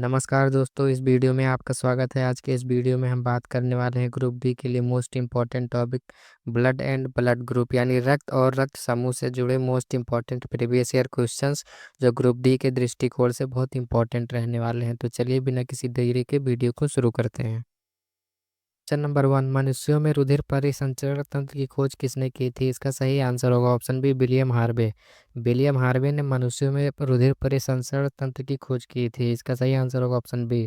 नमस्कार दोस्तों, इस वीडियो में आपका स्वागत है। आज के इस वीडियो में हम बात करने वाले हैं ग्रुप बी के लिए most important topic blood and blood group यानी रक्त और रक्त समूह से जुड़े most important previous year questions जो ग्रुप डी के दृष्टिकोण से बहुत इंपॉर्टेंट रहने वाले हैं। तो चलिए बिना किसी देरी के वीडियो को शुरू करते हैं। क्वेश्चन नंबर 1, मनुष्यों में रुधिर परिसंचरण तंत्र की खोज किसने की थी? इसका सही आंसर होगा option B, William Harvey. William Harvey ने मनुष्यों में रुधिर परिसंचरण तंत्र की खोज की थी। इसका सही आंसर होगा option B.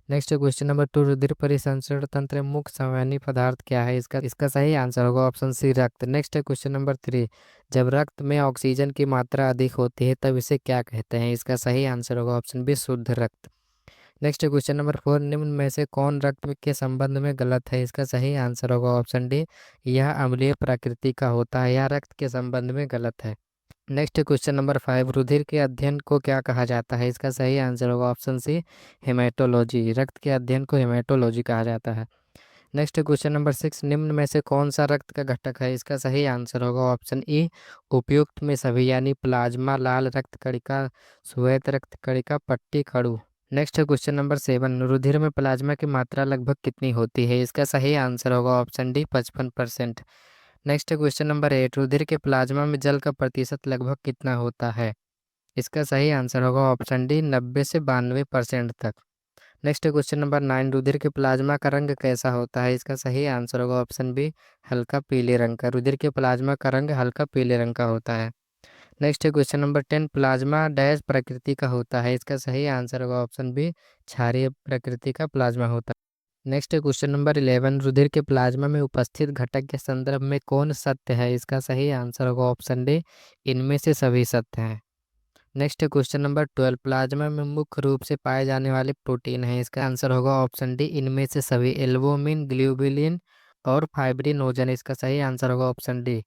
Next question number 2, रुधिर परिसंचरण तंत्र में मुख्य संवहनी पदार्थ क्या है? इसका सही आंसर होगा ऑप्शन सी, रक्त। नेक्स्ट क्वेश्चन नंबर 3, जब रक्त में ऑक्सीजन की मात्रा अधिक होती है तब इसे क्या कहते हैं? इसका सही आंसर होगा ऑप्शन बी, शुद्ध रक्त। नेक्स्ट क्वेश्चन नंबर 4, निम्न में से कौन रक्त के संबंध में गलत है? इसका सही आंसर होगा ऑप्शन डी, यह अम्लीय प्रकृति का होता है, यह रक्त के संबंध में गलत है। नेक्स्ट क्वेश्चन नंबर 5, रुधिर के अध्ययन को क्या कहा जाता है? इसका सही आंसर होगा ऑप्शन सी, हेमेटोलॉजी। रक्त के अध्ययन को हेमेटोलॉजी कहा जाता है। नेक्स्ट क्वेश्चन नंबर 6, निम्न में से कौन सा रक्त का घटक है? इसका सही आंसर होगा ऑप्शन ई, उपयुक्त में सभी यानी प्लाज्मा, लाल रक्त कणिका, श्वेत रक्त कणिका, पट्टी खड़ू। नेक्स्ट क्वेश्चन नंबर 7, रुधिर में प्लाज्मा की मात्रा लगभग कितनी होती है? इसका सही आंसर होगा option D, 55%। Next question number 8, रुधिर के प्लाज्मा में जल का प्रतिशत लगभग कितना होता है? इसका सही आंसर होगा ऑप्शन डी, 90 से 92% तक। नेक्स्ट क्वेश्चन नंबर 9, रुधिर के प्लाज्मा का रंग कैसा होता है? इसका सही आंसर होगा ऑप्शन बी, हल्का पीले रंग का। रुधिर के प्लाज्मा का रंग हल्का पीले रंग का होता है। Next question number 10, plasma dash प्रकृति का होता है? इसका सही आंसर होगा ऑप्शन बी, क्षारीय प्रकृति का प्लाज्मा होता है। नेक्स्ट क्वेश्चन नंबर 11, रुधिर के प्लाज्मा में उपस्थित घटक के संदर्भ में कौन सत्य है? इसका सही आंसर होगा ऑप्शन डी, इनमें से सभी सत्य हैं। नेक्स्ट क्वेश्चन नंबर 12, प्लाज्मा में मुख्य रूप से पाए जाने वाले प्रोटीन है? इसका आंसर होगा ऑप्शन डी, इनमें से सभी, एल्बुमिन, ग्लोबुलिन और फाइब्रिनोजन। इसका सही आंसर होगा option D.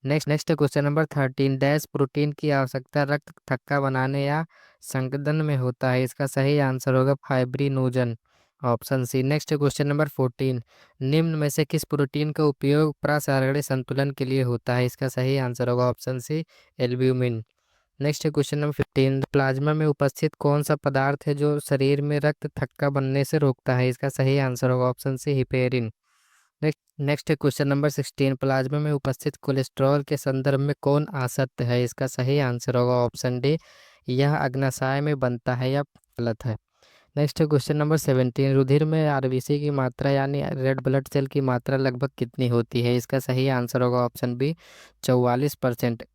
Next question number 13, dash protein की आवश्यकता रक्त थक्का बनाने या संगठन में होता है? इसका सही आंसर होगा fibrinogen, option C. Next question number 14, निम्न में से किस प्रोटीन का उपयोग प्रसारणीय संतुलन के लिए होता है? इसका सही आंसर होगा option C, albumin. Next question number 15, plasma में उपस्थित कौन सा पदार्थ है जो शरीर में रक्त थक्का बनने से रोकता है? इसका सही आंसर होगा option C, heparin. Next question number 16, plasma में उपस्थित कोलेस्ट्रॉल के संदर्भ में कौन आसक्त है? इसका सही आंसर होगा ऑप्शन डी, यह अग्नाशय में बनता है या गलत है। नेक्स्ट क्वेश्चन नंबर 17, रुधिर में आरबीसी की मात्रा यानी रेड ब्लड सेल की मात्रा लगभग कितनी होती है? इसका सही आंसर होगा ऑप्शन बी, 44%।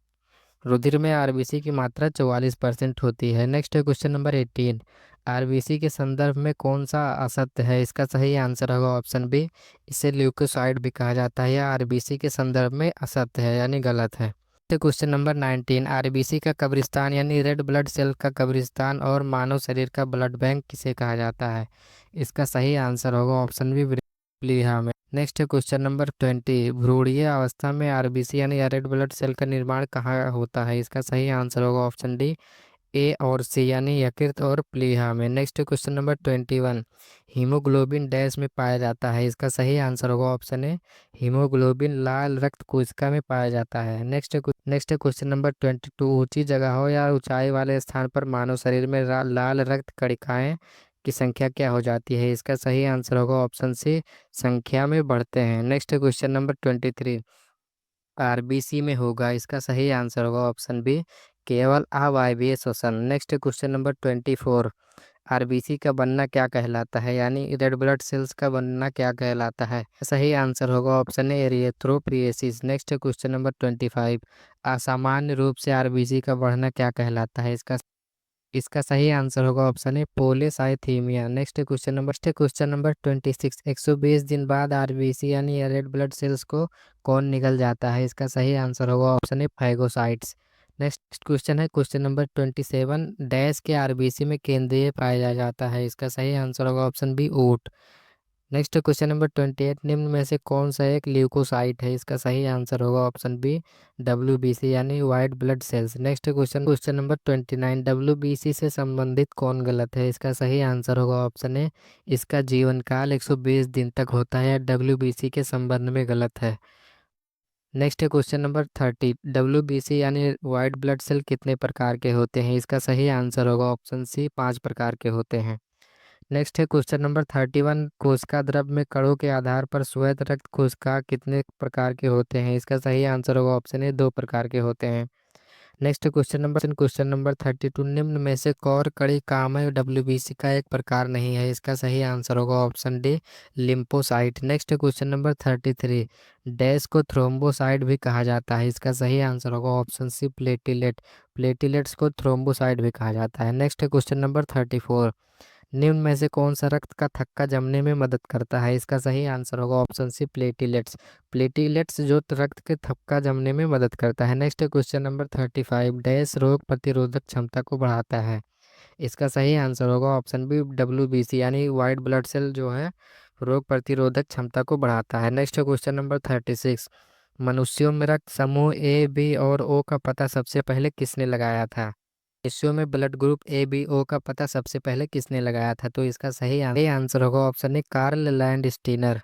रुधिर में आरबीसी की मात्रा 44% होती है। नेक्स्ट क्वेश्चन नंबर 18, आरबीसी के संदर्भ में कौन सा असत्य है? इसका सही आंसर होगा ऑप्शन बी, इसे ल्यूकोसाइड भी कहा जाता है, या आरबीसी के संदर्भ में असत्य है यानी गलत है। क्वेश्चन नंबर 19, आरबीसी का कब्रिस्तान यानी रेड ब्लड सेल का कब्रिस्तान और मानव शरीर का ब्लड बैंक किसे कहा जाता है? इसका सही आंसर होगा ऑप्शन बी, प्लीहा में। नेक्स्ट क्वेश्चन नंबर 20, भ्रूणीय अवस्था में आरबीसी यानी रेड ब्लड सेल का निर्माण कहाँ होता है? इसका सही आंसर होगा ऑप्शन डी, ए और सी यानी यकृत और प्लीहा में। Next question number 21, haemoglobin dash में पाया जाता है? इसका सही आंसर होगा ऑप्शन ए, हीमोग्लोबिन लाल रक्त कोशिका में पाया जाता है। नेक्स्ट क्वेश्चन नंबर 22, ऊंची जगहों या ऊंचाई वाले स्थान पर मानव शरीर में लाल रक्त कणिकाएं की संख्या क्या हो जाती है? इसका सही आंसर होगा ऑप्शन सी, संख्या में बढ़ते हैं। नेक्स्ट क्वेश्चन नंबर 23, आरबीसी में होगा? इसका सही आंसर होगा ऑप्शन बी, केवल अवायवीय श्वसन। नेक्स्ट क्वेश्चन नंबर 24, आरबीसी का बनना क्या कहलाता है यानी रेड ब्लड सेल्स का बनना क्या कहलाता है? सही आंसर होगा option A, erythropoiesis. Next question number 25, असामान्य रूप से आरबीसी का बढ़ना क्या कहलाता है? इसका सही आंसर होगा option A, polycythaemia. Next question number 26, 120 दिन बाद आरबीसी यानी रेड ब्लड सेल्स को कौन निगल जाता है? इसका सही आंसर होगा ऑप्शन ए, फाइगोसाइट्स। नेक्स्ट क्वेश्चन है क्वेश्चन नंबर 27, डैश के आरबीसी में केंद्रीय पाया जाता है? इसका सही आंसर होगा ऑप्शन बी, ऊट। नेक्स्ट क्वेश्चन नंबर 28, निम्न में से कौन सा एक ल्यूकोसाइट है? इसका सही आंसर होगा ऑप्शन बी, डब्ल्यूबीसी यानी white blood cells. Next question number 29, WBC से संबंधित कौन गलत है? इसका सही आंसर होगा ऑप्शन ए, इसका जीवन काल 120 दिन तक होता है, डब्ल्यूबीसी के संबंध में गलत है। नेक्स्ट क्वेश्चन नंबर 30, डब्ल्यूबीसी यानी वाइट ब्लड सेल कितने प्रकार के होते हैं? इसका सही आंसर होगा ऑप्शन सी, 5 प्रकार के होते हैं। नेक्स्ट है क्वेश्चन नंबर 31, कोशिका द्रव्य में कणों के आधार पर श्वेत रक्त कोशिका कितने प्रकार के होते हैं? इसका सही आंसर होगा ऑप्शन ए, 2 प्रकार के होते हैं। नेक्स्ट क्वेश्चन नंबर 32, निम्न में से कौन कड़ी कामय डब्ल्यूबीसी का एक प्रकार नहीं है? इसका सही आंसर होगा option D, lymphocyte. Next question number 33, dash को थ्रोम्बोसाइट भी कहा जाता है? इसका सही आंसर होगा ऑप्शन सी, प्लेटिलेट। प्लेटिलेट्स को थ्रोम्बोसाइट भी कहा जाता है। नेक्स्ट क्वेश्चन नंबर 34, निम्न में से कौन सा रक्त का थक्का जमने में मदद करता है? इसका सही आंसर होगा ऑप्शन सी, प्लेटिलेट्स। प्लेटिलेट्स जो रक्त के थक्का जमने में मदद करता है। नेक्स्ट क्वेश्चन नंबर 35, डैश रोग प्रतिरोधक क्षमता को बढ़ाता है? इसका सही आंसर होगा ऑप्शन बी, डब्ल्यूबीसी यानी वाइट ब्लड सेल जो है रोग प्रतिरोधक क्षमता को बढ़ाता है। नेक्स्ट क्वेश्चन नंबर 36, मनुष्यों में रक्त समूह ए बी और ओ का पता सबसे पहले किसने लगाया था? मनुष्यों में blood group A B O का पता सबसे पहले किसने लगाया था? तो इसका सही आंसर होगा option A, Karl Landsteiner.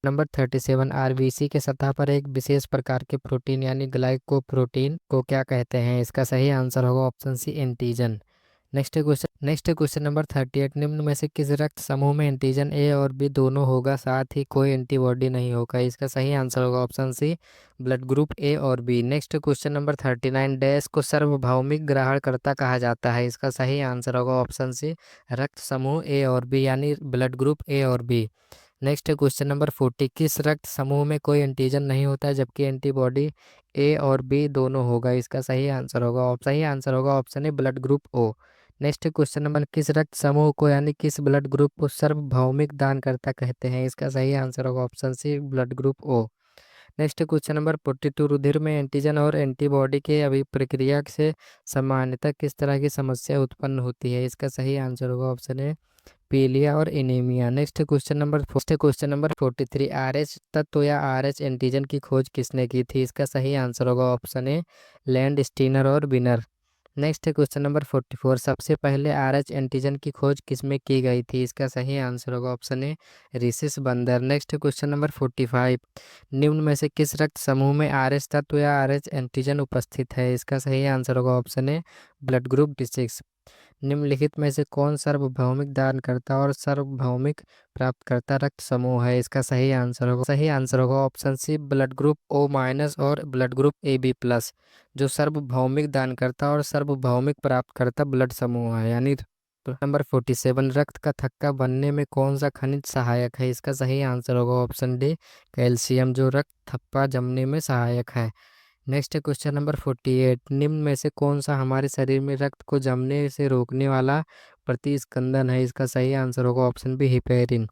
Number 37, RBC के सतह पर एक विशेष प्रकार के प्रोटीन यानी ग्लाइकोप्रोटीन को क्या कहते हैं? इसका सही आंसर होगा option C, antigen. Next question number 38, निम्न में से किस रक्त समूह में एंटीजन ए और बी दोनों होगा साथ ही कोई एंटीबॉडी नहीं होगा? इसका सही आंसर होगा option C, blood group A और B. Next question number 39, dash को सार्वभौमिक ग्रहणकर्ता कहा जाता है? इसका सही आंसर होगा ऑप्शन सी, रक्त समूह ए और बी यानी ब्लड ग्रुप ए और बी। नेक्स्ट क्वेश्चन नंबर 40, किस रक्त समूह में कोई एंटीजन नहीं होता है जबकि एंटीबॉडी ए और बी दोनों होगा? इसका सही आंसर होगा option A, blood group O. Next question number, किस रक्त समूह को यानी किस ब्लड ग्रुप को सार्वभौमिक दानकर्ता कहते हैं? इसका सही आंसर होगा option C, blood group O. Next question number 42, रुधिर में एंटीजन और एंटीबॉडी के अभिप्रक्रिया से सामान्यतः किस तरह की समस्या उत्पन्न होती है? इसका सही आंसर होगा ऑप्शन ए, पीलिया और anaemia. Next question number 43, RH तत्व या आरएच एंटीजन की खोज किसने की थी? इसका सही आंसर होगा ऑप्शन ए, लैंड स्टीनर और विनर। नेक्स्ट क्वेश्चन नंबर 44, सबसे पहले आरएच एंटीजन की खोज किसमें की गई थी? इसका सही आंसर होगा ऑप्शन ए, रिसिस बंदर। नेक्स्ट क्वेश्चन नंबर 45, निम्न में से किस रक्त समूह में आरएच तत्व या आरएच एंटीजन उपस्थित है? इसका सही आंसर होगा option A, blood group D6। निम्नलिखित में से कौन सार्वभौमिक दानकर्ता और सार्वभौमिक प्राप्तकर्ता रक्त समूह है? इसका सही आंसर होगा option C, blood group O minus और ब्लड ग्रुप AB प्लस, जो सार्वभौमिक दानकर्ता और सार्वभौमिक प्राप्तकर्ता ब्लड समूह है। यानी नंबर 47, रक्त का थक्का बनने में कौन सा खनिज सहायक है? इसका सही आंसर होगा ऑप्शन डी, कैल्शियम, जो रक्त थप्पा जमने में सहायक है। नेक्स्ट क्वेश्चन नंबर 48, निम्न में से कौन सा हमारे शरीर में रक्त को जमने से रोकने वाला प्रतिस्पंदन है? इसका सही आंसर होगा option B, heparin.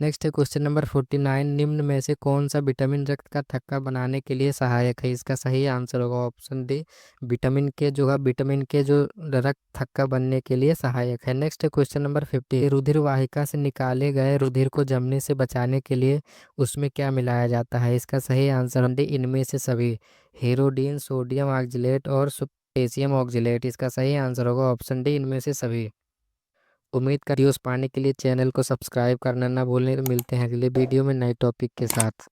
Next question number 49, निम्न में से कौन सा विटामिन रक्त का थक्का बनाने के लिए सहायक है? इसका सही आंसर होगा ऑप्शन डी, विटामिन के जो रक्त थक्का बनने के लिए सहायक है। नेक्स्ट क्वेश्चन नंबर 50, रुधिर वाहिका से निकाले गए रुधिर को जमने से बचाने के लिए उसमें क्या मिलाया जाता है? इसका सही आंसर डी, इनमें से सभी, हेरोडीन, सोडियम ऑक्जिलेट और पोटेशियम ऑक्जिलेट। इसका सही आंसर होगा ऑप्शन डी, इनमें से सभी। उम्मीद कर वीडियोस पाने के लिए चैनल को सब्सक्राइब करना ना भूलें। मिलते हैं अगले वीडियो में नए टॉपिक के साथ।